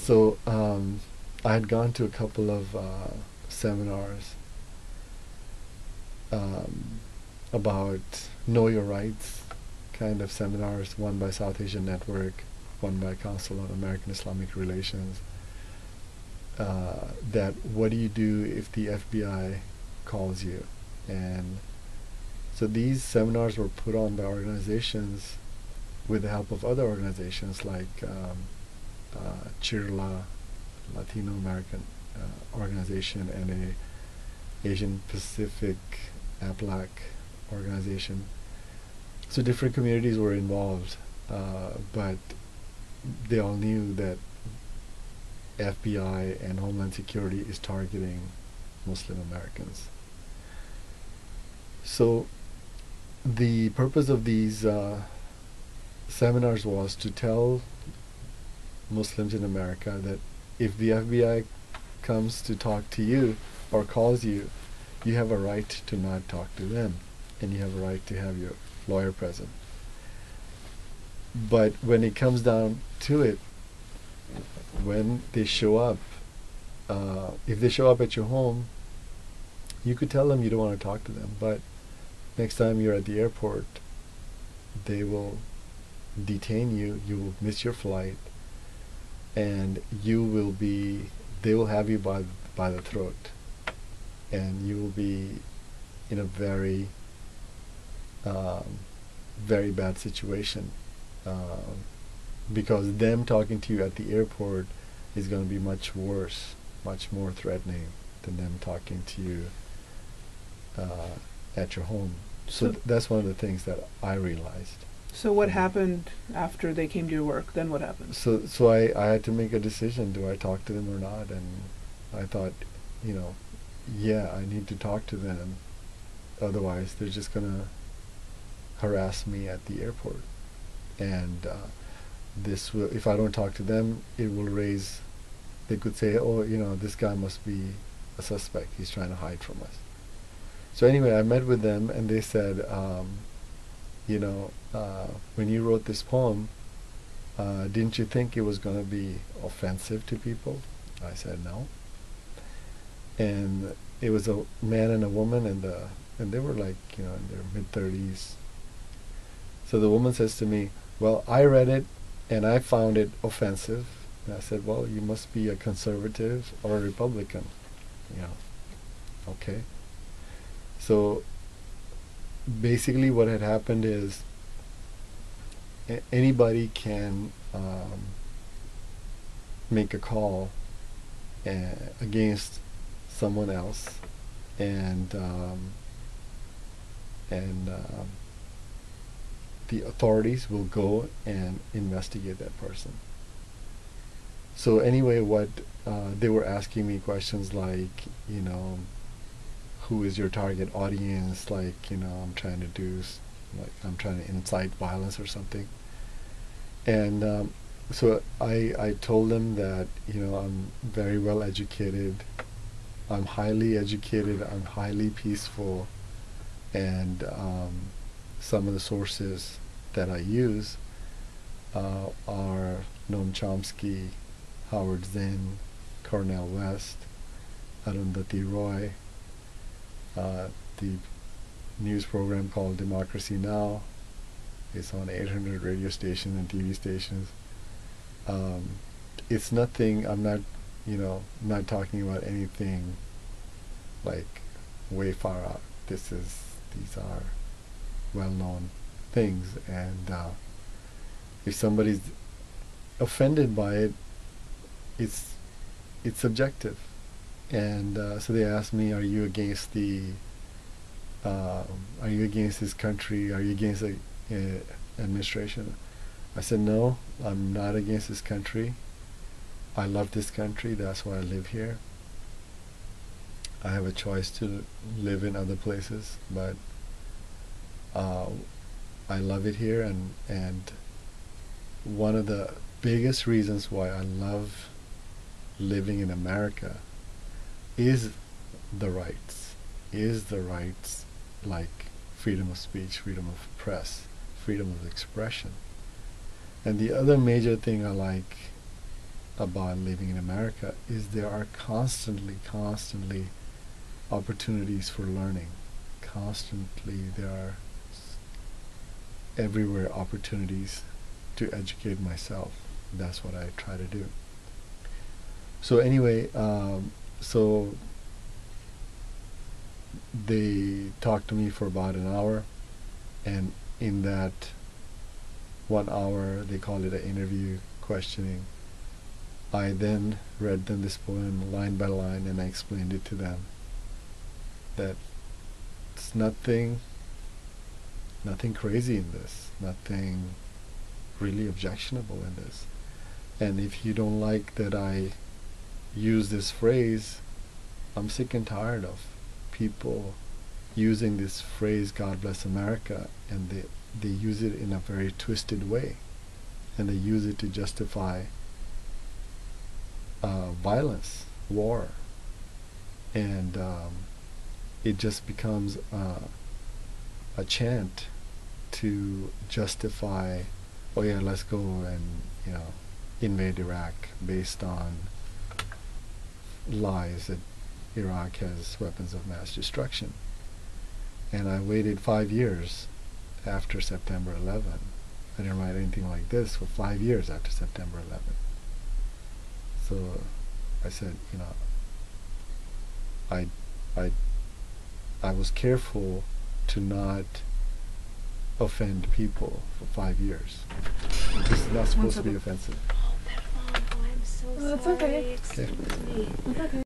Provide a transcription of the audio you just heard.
So I had gone to a couple of seminars um, about know your rights kind of seminars, one by South Asian Network, one by Council on American Islamic Relations. That what do you do if the FBI calls you? And so these seminars were put on by organizations with the help of other organizations like CHIRLA, Latino American organization, and a Asian Pacific APLAC organization. So different communities were involved, but they all knew that FBI and Homeland Security is targeting Muslim Americans. So the purpose of these seminars was to tell Muslims in America that if the FBI comes to talk to you or calls you, you have a right to not talk to them, and you have a right to have your lawyer present. But when it comes down to it, when they show up, if they show up at your home, you could tell them you don't want to talk to them, but next time you're at the airport, they will detain you, you will miss your flight, and they will have you by the throat, and you will be in a very, very bad situation, because them talking to you at the airport is going to be much worse, much more threatening than them talking to you at your home. So that's one of the things that I realized. So what happened after they came to your work? Then what happened? So I had to make a decision. Do I talk to them or not? And I thought, yeah, I need to talk to them. Otherwise, they're just going to harass me at the airport. And this will, if I don't talk to them, it will raise, they could say, oh, this guy must be a suspect. He's trying to hide from us. So anyway, I met with them, and they said, when you wrote this poem, didn't you think it was going to be offensive to people? I said no. And it was a man and a woman, and they were like, in their mid-30s. So the woman says to me, well, I read it, and I found it offensive. And I said, well, you must be a conservative or a Republican. Okay. So basically what had happened is anybody can make a call against someone else, and the authorities will go and investigate that person. So anyway, what they were asking me questions like, who is your target audience? Like, I'm trying to incite violence or something. And so I told them that, I'm very well educated, I'm highly educated, I'm highly peaceful, and some of the sources that I use are Noam Chomsky, Howard Zinn, Cornel West, Arundhati Roy, the news program called Democracy Now! It's on 800 radio stations and TV stations. It's nothing, I'm not talking about anything like way far out. These are well-known things, and if somebody's offended by it, it's subjective. And so they asked me, are you against this country? Are you against the administration? I said, no, I'm not against this country. I love this country. That's why I live here. I have a choice to live in other places, but I love it here. And one of the biggest reasons why I love living in America is the rights like freedom of speech, freedom of press, freedom of expression. And the other major thing I like about living in America is there are constantly opportunities for learning. Constantly there are everywhere opportunities to educate myself. That's what I try to do. So anyway, so they talked to me for about an hour, and in that 1 hour, they call it an interview questioning, I then read them this poem line by line, and I explained it to them that it's nothing crazy in this, nothing really objectionable in this. And if you don't like that I use this phrase, I'm sick and tired of people using this phrase, God bless America, and they use it in a very twisted way, and they use it to justify violence, war, and it just becomes a chant to justify, oh yeah, let's go and invade Iraq based on lies that Iraq has weapons of mass destruction. And I waited 5 years after September 11. I didn't write anything like this for 5 years after September 11. So I said, I was careful to not offend people for 5 years. This is not supposed to be offensive. Oh, I'm so sorry. That's okay. Okay. Excuse me. It's okay.